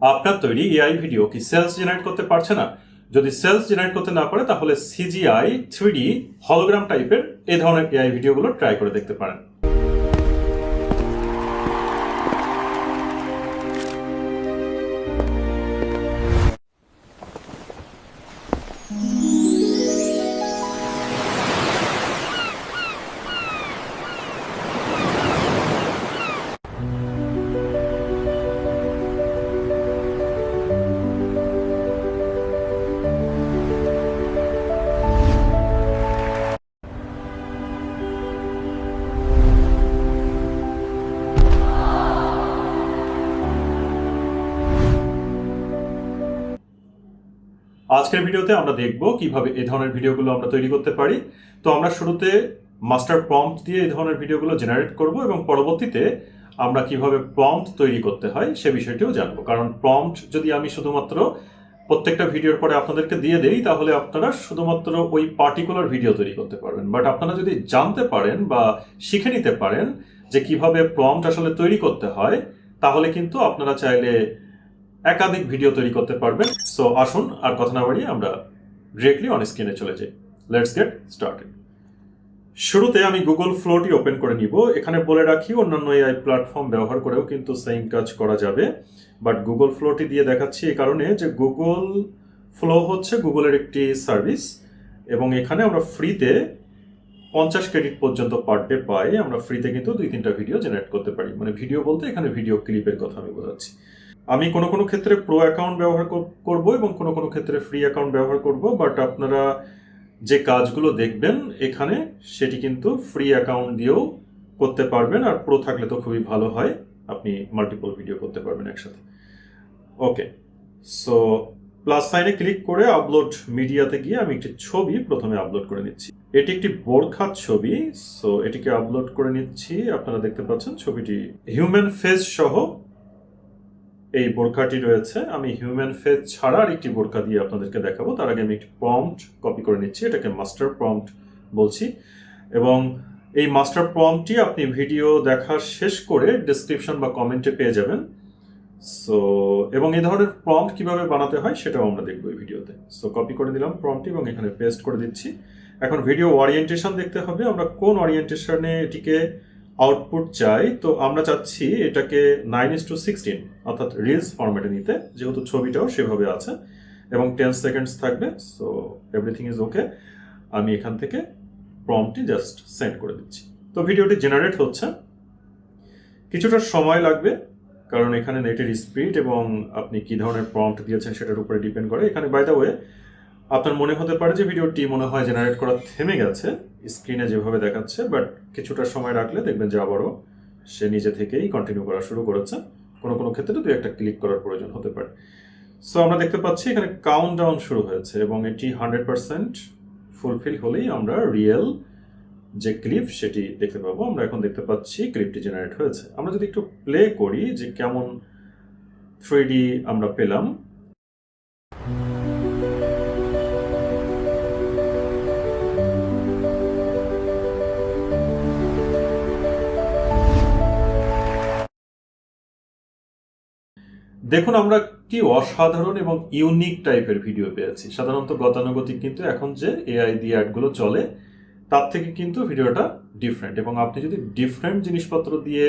আপনার তৈরি AI video কি সেলস জেনারেট করতে পারছে না? যদি সেলস জেনারেট করতে না পারে তাহলে সিজিআই 3D হলোগ্রাম টাইপের এই ধরনের এআই ভিডিওগুলো ট্রাই করে দেখতে পারেন। আজকের ভিডিওতে আমরা দেখব কিভাবে এই ধরনের ভিডিওগুলো আমরা তৈরি করতে পারি। তো আমরা শুরুতে মাস্টার প্রম্পট দিয়ে এই ধরনের ভিডিওগুলো জেনারেট করব এবং পরবর্তীতে আমরা কিভাবে প্রম্পট তৈরি করতে হয় সে বিষয়টিও জানবো। কারণ প্রম্পট যদি আমি শুধুমাত্র প্রত্যেকটা ভিডিওর পরে আপনাদেরকে দিয়ে দেই তাহলে আপনারা শুধুমাত্র ওই পার্টিকুলার ভিডিও তৈরি করতে পারবেন। বাট আপনারা যদি জানতে পারেন বা শিখে নিতে পারেন যে কিভাবে প্রম্পট আসলে তৈরি করতে হয় তাহলে কিন্তু আপনারা চাইলে একাধিক ভিডিও তৈরি করতে পারবেন। সো আসুন আর কথা না বাড়িয়ে আমরা ডিরেক্টলি অন স্ক্রিনে চলে যাই। Let's get started. শুরুতে আমি গুগল ফ্লোটি ওপেন করে নিব। এখানে বলে রাখি অন্যান্য এআই প্ল্যাটফর্ম ব্যবহার করেও কিন্তু সেম কাজ করা যাবে, বাট গুগল ফ্লোটি দিয়ে দেখাচ্ছি এই কারণে যে গুগল ফ্লো হচ্ছে গুগলের একটি সার্ভিস এবং এখানে আমরা ফ্রিতে 50 ক্রেডিট পর্যন্ত পার ডে পাই। আমরা ফ্রিতে কিন্তু 2-3টা ভিডিও জেনারেট করতে পারি। মানে ভিডিও বলতে এখানে ভিডিও ক্লিপের কথা আমি বোঝাচ্ছি। আমি কোনো কোনো ক্ষেত্রে প্রো অ্যাকাউন্ট ব্যবহার করব এবং কোনো কোনো ক্ষেত্রে ফ্রি অ্যাকাউন্ট ব্যবহার করব, বাট আপনারা যে কাজগুলো দেখবেন এখানে সেটি কিন্তু ফ্রি অ্যাকাউন্ট দিয়েও করতে পারবেন, আর প্রো থাকলে তো খুবই ভালো হয়, আপনি মাল্টিপল ভিডিও করতে পারবেন একসাথে। ওকে, সো প্লাস সাইনে ক্লিক করে আপলোড মিডিয়াতে গিয়ে আমি একটি ছবি প্রথমে আপলোড করে নিচ্ছি। এটি একটি বোরখার ছবি, সো এটিকে আপলোড করে নিচ্ছি। আপনারা দেখতে পাচ্ছেন ছবিটি হিউম্যান ফেস সহ এই বোরখাটি রয়েছে। আমি হিউম্যান ফেস ছাড়া আর একটি বোরখা দিয়ে আপনাদেরকে দেখাবো। তার আগে আমি একটি প্রম্পট কপি করে নিচ্ছি, এটাকে মাস্টার প্রম্পট বলছি, এবং এই মাস্টার প্রম্পটটি আপনি ভিডিও দেখা শেষ করে ডেসক্রিপশন বা কমেন্টে পেয়ে যাবেন। সো এবং এই ধরনের প্রম্পট কিভাবে বানাতে হয় সেটাও আমরা দেখবো এই ভিডিওতে। সো কপি করে দিলাম প্রম্পটটি এবং এখানে পেস্ট করে দিচ্ছি। এখন ভিডিও ওরিয়েন্টেশন দেখতে হবে, আমরা কোন ওরিয়েন্টেশনে এটিকে আউটপুট চাই। তো আমরা চাচ্ছি এটাকে 9:16 অর্থাৎ রিলস ফরম্যাটে নিতে, যেহেতু ছবিটাও সেভাবে আছে এবং 10 সেকেন্ডস থাকবে। So everything is okay. আমি এখান থেকে প্রম্পটটি জাস্ট সেন্ড করে দিচ্ছি। তো ভিডিওটি জেনারেট হচ্ছে, কিছুটা সময় লাগবে কারণ এখানে নেটের স্পিড এবং আপনি কি ধরনের প্রম্পট দিয়েছেন সেটার উপরে ডিপেন্ড করে। এখানে বাই দ্য ওয়ে আপনার মনে হতে পারে যে ভিডিওটি মনে হয় জেনারেট করা থেমে গেছে স্ক্রিনে যেভাবে দেখাচ্ছে, বাট কিছুটা সময় রাখলে দেখবেন যে আবারও সে নিজে থেকেই কন্টিনিউ করা শুরু করেছে। কোনো কোনো ক্ষেত্রে 2-1টা ক্লিক করার প্রয়োজন হতে পারে। সো আমরা দেখতে পাচ্ছি এখানে কাউন্ট ডাউন শুরু হয়েছে এবং এটি 100% ফুলফিল হলেই আমরা রিয়েল যে ক্লিপ সেটি দেখতে পাবো। আমরা এখন দেখতে পাচ্ছি ক্লিপটি জেনারেট হয়েছে। আমরা যদি একটু প্লে করি যে কেমন 3D আমরা পেলাম। দেখুন আমরা কি অসাধারণ এবং ইউনিক টাইপের ভিডিও পেয়েছি। সাধারণত গতানুগতিক কিন্তু এখন যে এআই দিয়ে অ্যাডগুলো চলে তার থেকে কিন্তু ভিডিওটা ডিফারেন্ট, এবং আপনি যদি ডিফারেন্ট জিনিসপত্র দিয়ে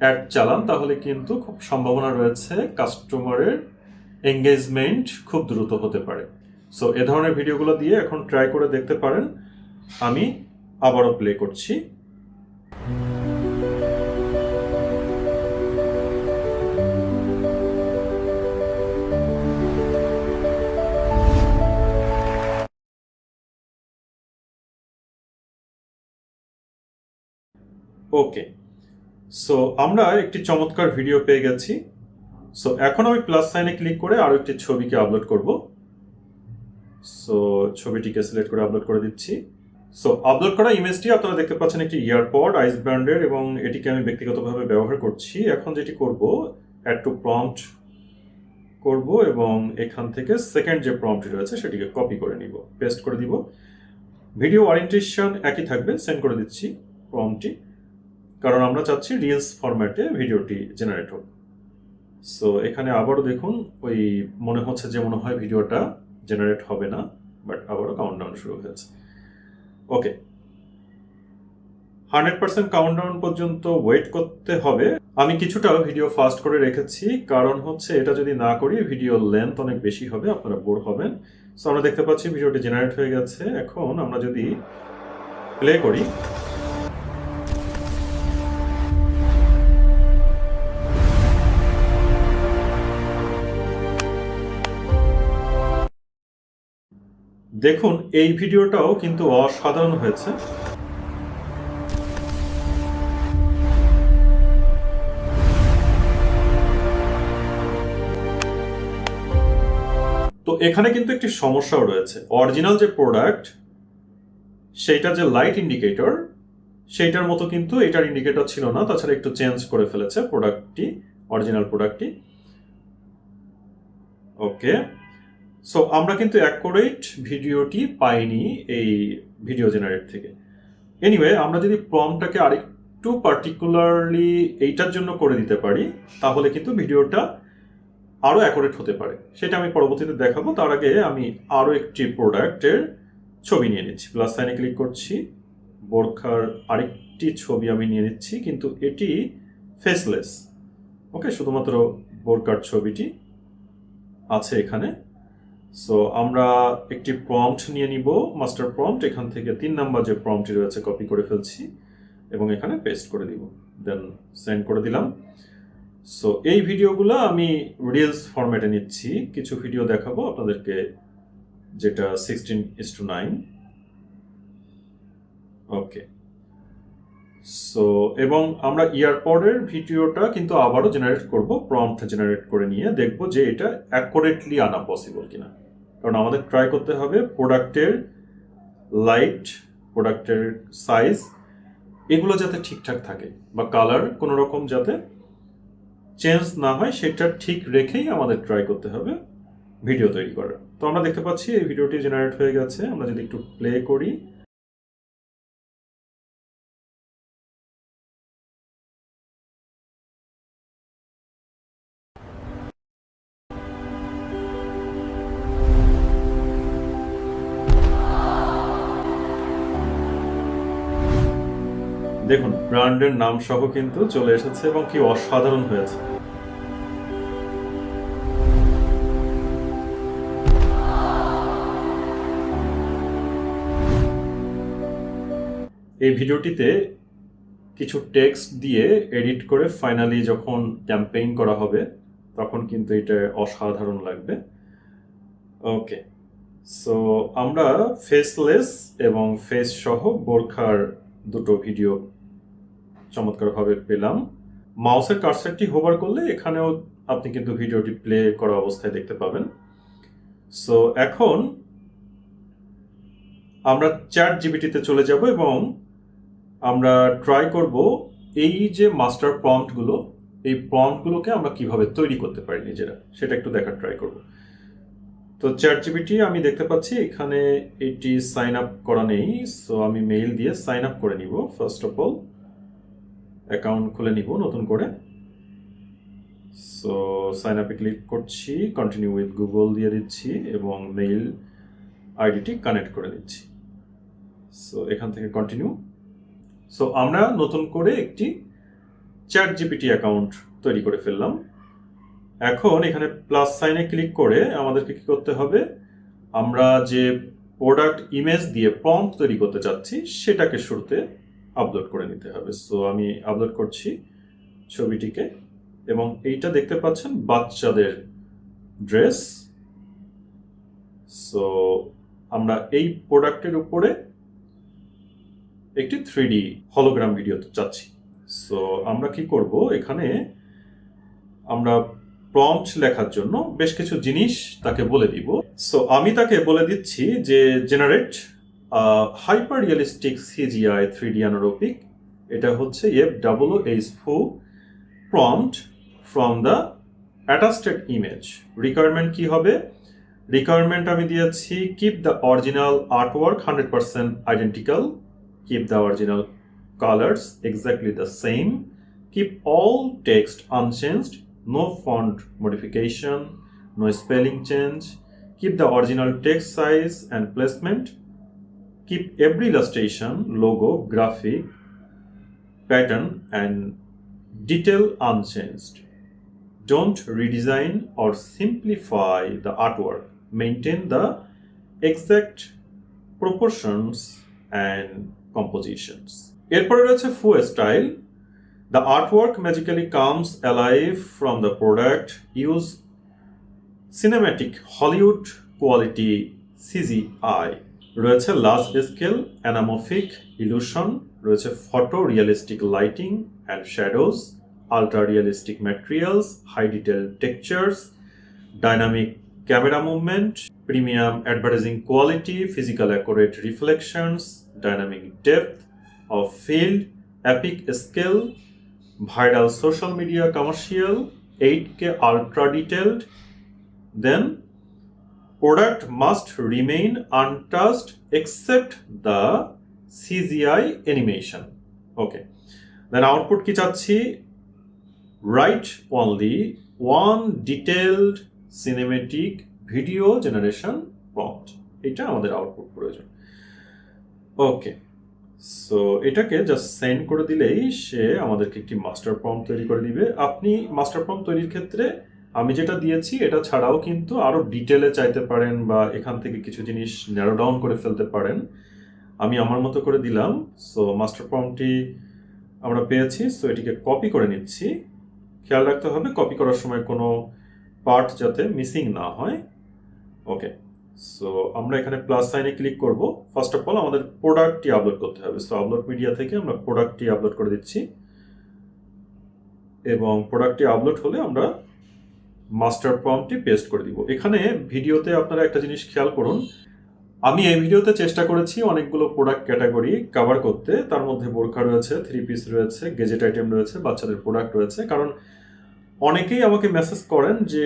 অ্যাড চালান তাহলে কিন্তু খুব সম্ভাবনা রয়েছে কাস্টমারের এঙ্গেজমেন্ট খুব দ্রুত হতে পারে। সো এ ধরনের ভিডিওগুলো দিয়ে এখন ট্রাই করে দেখতে পারেন। আমি আবারও প্লে করছি। ওকে, সো আমরা একটি চমৎকার ভিডিও পেয়ে গেছি। সো এখন আমি প্লাস সাইনে ক্লিক করে আরও একটি ছবিকে আপলোড করব। সো ছবিটিকে সিলেক্ট করে আপলোড করে দিচ্ছি। সো আপলোড করা ইমেজটি আপনারা দেখতে পাচ্ছেন একটি ইয়ারপড আইস ব্র্যান্ডের, এবং এটিকে আমি ব্যক্তিগতভাবে ব্যবহার করছি। এখন যেটি করব, অ্যাড টু প্রম্পট করব এবং এখান থেকে সেকেন্ড যে প্রম্পটটি রয়েছে সেটিকে কপি করে নিব, পেস্ট করে দিব। ভিডিও ওরিয়েন্টেশন একই থাকবে, সেন্ড করে দিচ্ছি প্রম্পটটি, কারণ আমরা চাচ্ছি রিলস ফরম্যাটে ভিডিওটি জেনারেট হোক। সো এখানে আবারও দেখুন ওই মনে হচ্ছে যে মনে হয় ভিডিওটা জেনারেট হবে না, বাট আবারও কাউন্টডাউন শুরু হয়েছে। ওকে, 100% কাউন্টডাউন পর্যন্ত ওয়েট করতে হবে। আমি কিছুটা ভিডিও ফাস্ট করে রেখেছি, কারণ হচ্ছে এটা যদি না করি ভিডিও লেন্থ অনেক বেশি হবে, আপনারা বোর হবেন। সো আমরা দেখতে পাচ্ছি ভিডিওটি জেনারেট হয়ে গেছে। এখন আমরা যদি প্লে করি, দেখুন এই ভিডিওটাও কিন্তু অসাধারণ হয়েছে। তো এখানে কিন্তু একটি সমস্যাও রয়েছে। অরিজিনাল যে প্রোডাক্ট সেইটা যে লাইট ইন্ডিকেটর, সেইটার মতো কিন্তু এটার ইন্ডিকেটর ছিল না, তাছাড়া একটু চেঞ্জ করে ফেলেছে প্রোডাক্টটি, অরিজিনাল প্রোডাক্টটি। ওকে, সো আমরা কিন্তু অ্যাকুরেট ভিডিওটি পাইনি এই ভিডিও জেনারেট থেকে। এনিওয়ে, আমরা যদি প্রম্পটটাকে আরেকটু পার্টিকুলারলি এইটার জন্য করে দিতে পারি, তাহলে কিন্তু ভিডিওটা আরও অ্যাকুরেট হতে পারে। সেটা আমি পরবর্তীতে দেখাবো। তার আগে আমি আরও একটি প্রোডাক্টের ছবি নিয়ে নিচ্ছি। প্লাস সাইনে ক্লিক করছি, বোরখার আরেকটি ছবি আমি নিয়ে নিচ্ছি, কিন্তু এটি ফেসলেস। ওকে, শুধুমাত্র বোরখার ছবিটি আছে এখানে। সো আমরা একটি প্রম্পট নিয়ে নিব, মাস্টার প্রম্পট। এখান থেকে 3 নাম্বার যে প্রম্পটটি রয়েছে কপি করে ফেলছি এবং এখানে পেস্ট করে দিব, দেন সেন্ড করে দিলাম। সো এই ভিডিওগুলো আমি রিলস ফরম্যাটে নিচ্ছি। কিছু ভিডিও দেখাবো আপনাদেরকে, যেটা 16:9। ওকে, সো এবং আমরা ইয়ারপডের ভিডিওটা কিন্তু আবারও জেনারেট করব, প্রম্পট জেনারেট করে নিয়ে দেখব যে এটা অ্যাকুরেটলি আনা পসিবল কিনা। কারণ আমাদের ট্রাই করতে হবে প্রোডাক্টের লাইট, প্রোডাক্টের সাইজ, এগুলো যাতে ঠিকঠাক থাকে, বা কালার কোনো রকম যাতে চেঞ্জ না হয়, সেটা ঠিক রেখেই আমাদের ট্রাই করতে হবে ভিডিও তৈরি করার। তো আমরা দেখতে পাচ্ছি এই ভিডিওটি জেনারেট হয়ে গেছে। আমরা যদি একটু প্লে করি, দেখুন ব্র্যান্ডের নাম সহ কিন্তু চলে এসেছে এবং কি অসাধারণ হয়েছে। এই ভিডিওটিতে কিছু টেক্সট দিয়ে এডিট করে ফাইনালি যখন ক্যাম্পেইন করা হবে তখন কিন্তু এটা অসাধারণ লাগবে। ওকে, সো আমরা ফেসলেস এবং ফেস সহ বোরখার দুটো ভিডিও চমৎকারভাবে পেলাম। মাউসের কার্সারটি হোভার করলে এখানেও আপনি কিন্তু ভিডিওটি প্লে করা অবস্থায় দেখতে পাবেন। সো এখন আমরা চ্যাট জিপিটিতে চলে যাব এবং আমরা ট্রাই করব এই যে মাস্টার প্রম্পটগুলো, এই প্রম্পটগুলোকে আমরা কিভাবে তৈরি করতে পারি নিজেরা, সেটা একটু দেখার ট্রাই করব। তো চ্যাট জিপিটি আমি দেখতে পাচ্ছি এখানে এটি সাইন আপ করা নেই। সো আমি মেইল দিয়ে সাইন আপ করে নিব। ফার্স্ট অফ অল অ্যাকাউন্ট খুলে নিব নতুন করে। সো সাইন আপে ক্লিক করছি, কন্টিনিউ উইথ গুগল দিয়ে দিচ্ছি এবং মেইল আইডিটি কানেক্ট করে দিচ্ছি। সো এখান থেকে কন্টিনিউ। সো আমরা নতুন করে একটি চ্যাট জিপিটি অ্যাকাউন্ট তৈরি করে ফেললাম। এখন এখানে প্লাস সাইনে ক্লিক করে আমাদেরকে কি করতে হবে, আমরা যে প্রোডাক্ট ইমেজ দিয়ে প্রম্পট তৈরি করতে চাচ্ছি সেটাকে শুরুতে আপলোড করে নিতে হবে। সো আমি আপলোড করছি ছবিটিকে এবং এইটা দেখতে পাচ্ছেন বাচ্চাদের ড্রেস। সো আমরা এই প্রোডাক্টের উপরে একটি 3D হলোগ্রাম ভিডিও চাচ্ছি। সো আমরা কি করব, এখানে আমরা প্রম্পট লেখার জন্য বেশ কিছু জিনিস তাকে বলে দিব। সো আমি তাকে বলে দিচ্ছি যে generate hyper realistic CGI 3D অ্যানারোপিক, এটা হচ্ছে FWH4 prompt from the attested image. Requirement কি হবে, রিকোয়ারমেন্ট আমি দিয়েছি keep the original artwork 100% identical, keep the original colors exactly the same, keep all text unchanged, no font modification, no spelling change, keep the original text size and placement, keep every illustration, logo, graphic, pattern and detail unchanged. Don't redesign or simplify the artwork. Maintain the exact proportions and compositions. এরপরে রয়েছে ফু style. The artwork magically comes alive from the product. Use cinematic Hollywood quality CGI. রয়েছে large scale anamorphic illusion. রয়েছে photorealistic lighting and shadows, ultra realistic materials, high detail textures, dynamic camera movement, premium advertising quality, physical accurate reflections, dynamic depth of field, epic scale, viral social media commercial, 8K ultra detailed. Then product must remain untouched except the CGI animation. Okay. Then output কি চাচ্ছি? Write only one detailed cinematic video generation prompt. এটা আমাদের output প্রয়োজন। ওকে, so এটাকে just send করে দিলেই সে আমাদেরকে একটি মাস্টার প্রম্পট তৈরি করে দিবে। আপনি মাস্টার প্রম্পট তৈরির ক্ষেত্রে আমি যেটা দিয়েছি এটা ছাড়াও কিন্তু আরো ডিটেলে চাইতে পারেন বা এখান থেকে কিছু জিনিস ন্যারো ডাউন করে ফেলতে পারেন। আমি আমার মতো করে দিলাম। সো মাস্টার প্রম্পটটি আমরা পেয়েছি, সো এটিকে কপি করে নিচ্ছি। খেয়াল রাখতে হবে কপি করার সময় কোনো পার্ট যাতে মিসিং না হয়। ওকে, সো আমরা এখানে প্লাস সাইনে ক্লিক করব। ফার্স্ট অফ অল আমাদের প্রোডাক্টটি আপলোড করতে হবে। সো আপলোড মিডিয়া থেকে আমরা প্রোডাক্টটি আপলোড করে দিচ্ছি এবং প্রোডাক্টটি আপলোড হলে আমরা মাস্টার প্রম্পটটি পেস্ট করে দিব। এখানে ভিডিওতে আপনারা একটা জিনিস খেয়াল করুন, আমি এই ভিডিওতে চেষ্টা করেছি অনেকগুলো প্রোডাক্ট ক্যাটাগরি কভার করতে। তার মধ্যে বোরখা রয়েছে, 3 পিস রয়েছে, গেজেট আইটেম রয়েছে, বাচ্চাদের প্রোডাক্ট রয়েছে। কারণ অনেকেই আমাকে মেসেজ করেন যে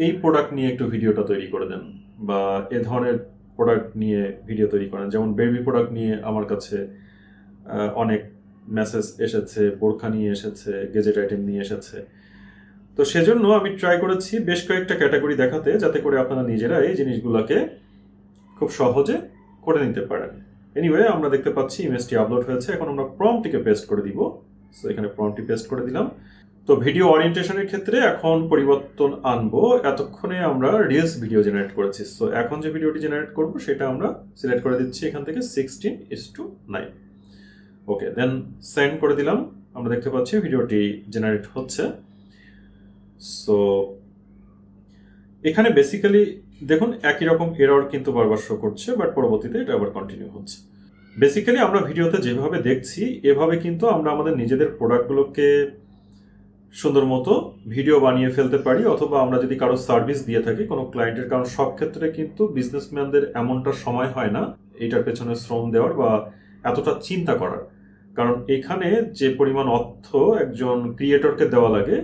এই প্রোডাক্ট নিয়ে একটু ভিডিওটা তৈরি করে দেন বা এ ধরনের প্রোডাক্ট নিয়ে ভিডিও তৈরি করেন। যেমন বেবি প্রোডাক্ট নিয়ে আমার কাছে অনেক মেসেজ এসেছে, বোরখা নিয়ে এসেছে, গেজেট আইটেম নিয়ে এসেছে। তো সেজন্য আমি ট্রাই করেছি বেশ কয়েকটা ক্যাটাগরি দেখাতে, যাতে করে আপনারা নিজেরা এই জিনিসগুলোকে খুব সহজে করে নিতে পারেন। এনিওয়ে, আমরা দেখতে পাচ্ছি ইমেজটি আপলোড হয়েছে। এখন আমরা প্রম্পটটিকে পেস্ট করে দিব। সো এখানে প্রম্পটটি পেস্ট করে দিলাম। তো ভিডিও ওরিয়েন্টেশনের ক্ষেত্রে এখন পরিবর্তন আনবো। এতক্ষণে আমরা রিলস ভিডিও জেনারেট করেছি। সো এখন যে ভিডিওটি জেনারেট করব সেটা আমরা সিলেক্ট করে দিচ্ছি এখান থেকে 16:9। ওকে, দেন সেন্ড করে দিলাম। আমরা দেখতে পাচ্ছি ভিডিওটি জেনারেট হচ্ছে। সো এখানে বেসিক্যালি দেখুন একই রকম এরর কিন্তু বারবার শো করছে, বাট পরবর্তীতে এটা আবার কন্টিনিউ হচ্ছে। বেসিক্যালি আমরা ভিডিওতে যেভাবে দেখছি এভাবে কিন্তু আমরা আমাদের নিজেদের প্রোডাক্টগুলোকে সুন্দর মতো ভিডিও বানিয়ে ফেলতে পারি, অথবা আমরা যদি কারো সার্ভিস দিয়ে থাকি কোনো ক্লায়েন্টের। কারণ সব ক্ষেত্রে কিন্তু বিজনেসম্যানদের এমনটা সময় হয় না এটার পেছনে শ্রম দেওয়ার বা এতটা চিন্তা করার। কারণ এখানে যে পরিমাণ অর্থ একজন ক্রিয়েটরকে দেওয়া লাগে,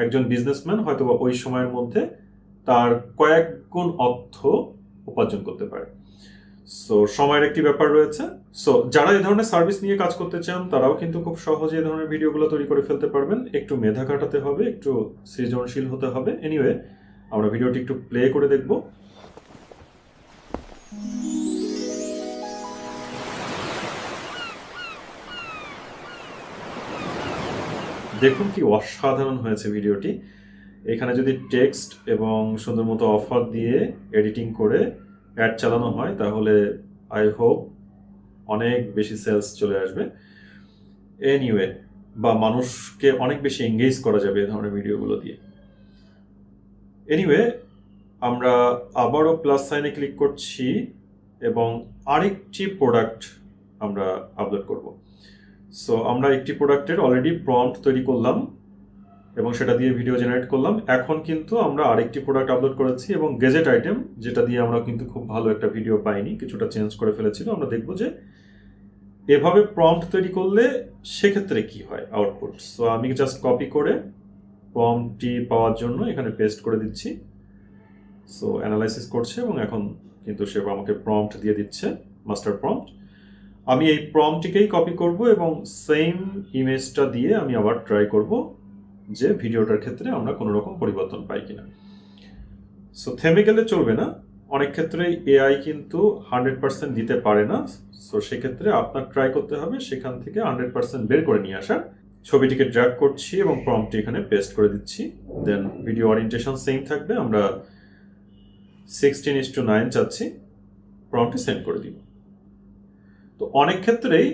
একজন বিজনেসম্যান হয়তো ওই সময়ের মধ্যে তার কয়েক গুণ অর্থ উপার্জন করতে পারে। সো সময়ের একটি ব্যাপার রয়েছে। সো যারা এই ধরনের সার্ভিস নিয়ে কাজ করতে চান তারাও কিন্তু খুব সহজে এই ধরনের ভিডিওগুলো তৈরি করে ফেলতে পারবেন। একটু মেধা খাটাতে হবে, একটু সৃজনশীল হতে হবে। এনিওয়ে, আমরা ভিডিওটি একটু প্লে করে দেখব। দেখুন কি অসাধারণ হয়েছে ভিডিওটি। এখানে যদি টেক্সট এবং সুন্দর মতো অফার দিয়ে এডিটিং করে অ্যাড চালানো হয় তাহলে আই হোপ অনেক বেশি সেলস চলে আসবে। এনিওয়ে, বা মানুষকে অনেক বেশি এঙ্গেজ করা যাবে এই ধরনের ভিডিওগুলো দিয়ে। এনিওয়ে, আমরা আবারও প্লাস সাইনে ক্লিক করছি এবং আরেকটি প্রোডাক্ট আমরা আপলোড করব। সো আমরা একটি প্রোডাক্টের অলরেডি প্রম্পট তৈরি করলাম এবং সেটা দিয়ে ভিডিও জেনারেট করলাম। এখন কিন্তু আমরা আরেকটি প্রোডাক্ট আপলোড করেছি এবং গেজেট আইটেম, যেটা দিয়ে আমরা কিন্তু খুব ভালো একটা ভিডিও পাইনি, কিছুটা চেঞ্জ করে ফেলেছিল। আমরা দেখব যে এভাবে প্রম্পট তৈরি করলে সেক্ষেত্রে কি হয় আউটপুট। সো আমি জাস্ট কপি করে প্রম্পটটি পাওয়ার জন্য এখানে পেস্ট করে দিচ্ছি। সো অ্যানালাইসিস করছে এবং এখন কিন্তু সে আমাকে প্রম্পট দিয়ে দিচ্ছে, মাস্টার প্রম্পট। আমি এই প্রম্পটটিকেই কপি করব এবং সেম ইমেজটা দিয়ে আমি আবার ট্রাই করব যে ভিডিওটার ক্ষেত্রে আমরা কোনো রকম পরিবর্তন পাই কিনা। সো থেমে গেলে চলবে না, অনেক ক্ষেত্রেই এআই কিন্তু 100% দিতে পারে না। সো সেক্ষেত্রে আপনার ট্রাই করতে হবে সেখান থেকে 100% বের করে নিয়ে আসা। ছবিটিকে ড্র্যাগ করছি এবং প্রম্পটটি এখানে পেস্ট করে দিচ্ছি। দেন ভিডিও ওরিয়েন্টেশন সেম থাকবে, আমরা 16:9 চাচ্ছি, প্রম্পটে সেন্ড করে দিব। তো অনেক ক্ষেত্রেই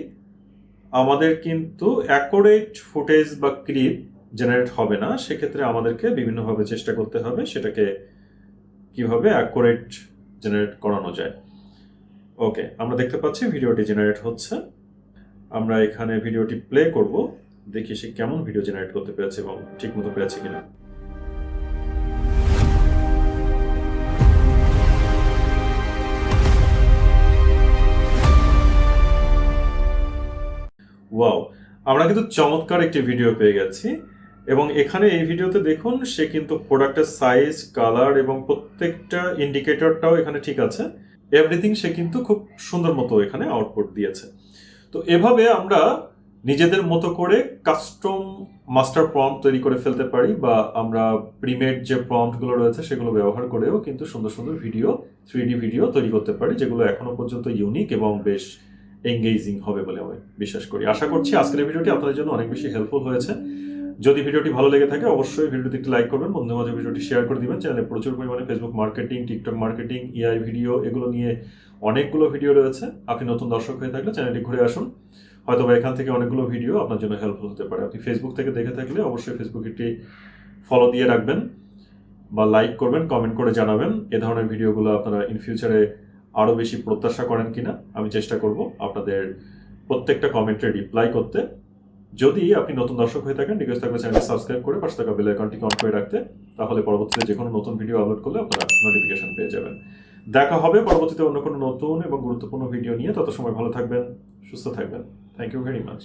আমাদের কিন্তু অ্যাকুরেট ফুটেজ বা ক্লিপ জেনারেট হবে না, সেক্ষেত্রে আমাদেরকে বিভিন্নভাবে চেষ্টা করতে হবে সেটাকে কিভাবে অ্যাকুরেট জেনারেট করানো যায়। ওকে, আমরা দেখতে পাচ্ছি ভিডিওটি জেনারেট হচ্ছে। আমরা এখানে ভিডিওটি প্লে করব, দেখি সে কেমন ভিডিও জেনারেট করতে পেরেছে এবং ঠিকমতো পেরেছে কিনা। ওয়াও, আমরা কিন্তু চমৎকার একটি ভিডিও পেয়ে গেছি এবং এখানে এই ভিডিওতে দেখুন সে কিন্তু প্রোডাক্টের সাইজ, কালার এবং প্রত্যেকটা ইন্ডিকেটরটাও এখানে ঠিক আছে। এভরিথিং সে কিন্তু খুব সুন্দর মতো এখানে আউটপুট দিয়েছে। তো এভাবে আমরা নিজেদের মতো করে কাস্টম মাস্টার প্রম্পট তৈরি করে ফেলতে পারি, বা আমরা প্রিমেড যে প্রম্পটগুলো রয়েছে সেগুলো ব্যবহার করেও কিন্তু সুন্দর সুন্দর ভিডিও, 3D ভিডিও তৈরি করতে পারি, যেগুলো এখনো পর্যন্ত ইউনিক এবং বেশ এঙ্গেজিং হবে বলে আমি বিশ্বাস করি। আশা করছি আজকের ভিডিওটি আপনাদের জন্য অনেক বেশি হেল্পফুল হয়েছে। যদি ভিডিওটি ভালো লেগে থাকে অবশ্যই ভিডিওটি একটি লাইক করবেন, বন্ধুদের মাঝে ভিডিওটি শেয়ার করে দিবেন। চ্যানেলে প্রচুর পরিমাণে Facebook marketing, TikTok marketing, AI video, এগুলো নিয়ে অনেকগুলো ভিডিও রয়েছে। আপনি নতুন দর্শক হয়ে থাকলে চ্যানেলটি ঘুরে আসুন, হয়তো বা এখান থেকে অনেকগুলো ভিডিও আপনার জন্য হেল্পফুল হতে পারে। আপনি ফেসবুক থেকে দেখে থাকলে অবশ্যই ফেসবুক একটি ফলো দিয়ে রাখবেন বা লাইক করবেন, কমেন্ট করে জানাবেন এ ধরনের ভিডিওগুলো আপনারা ইন ফিউচারে আরও বেশি প্রত্যাশা করেন কিনা। আমি চেষ্টা করব আপনাদের প্রত্যেকটা কমেন্টে রিপ্লাই করতে। যদি আপনি নতুন দর্শক হয়ে থাকেন, রিকোয়েস্ট থাকবে চ্যানেলটি সাবস্ক্রাইব করে পাশে থাকা বেল আইকনটিকে অন করে রাখতে, তাহলে পরবর্তীতে যে কোনো নতুন ভিডিও আপলোড করলে আপনারা নোটিফিকেশন পেয়ে যাবেন। দেখা হবে পরবর্তীতে অন্য কোনো নতুন এবং গুরুত্বপূর্ণ ভিডিও নিয়ে। তত সময় ভালো থাকবেন, সুস্থ থাকবেন। Thank you very much.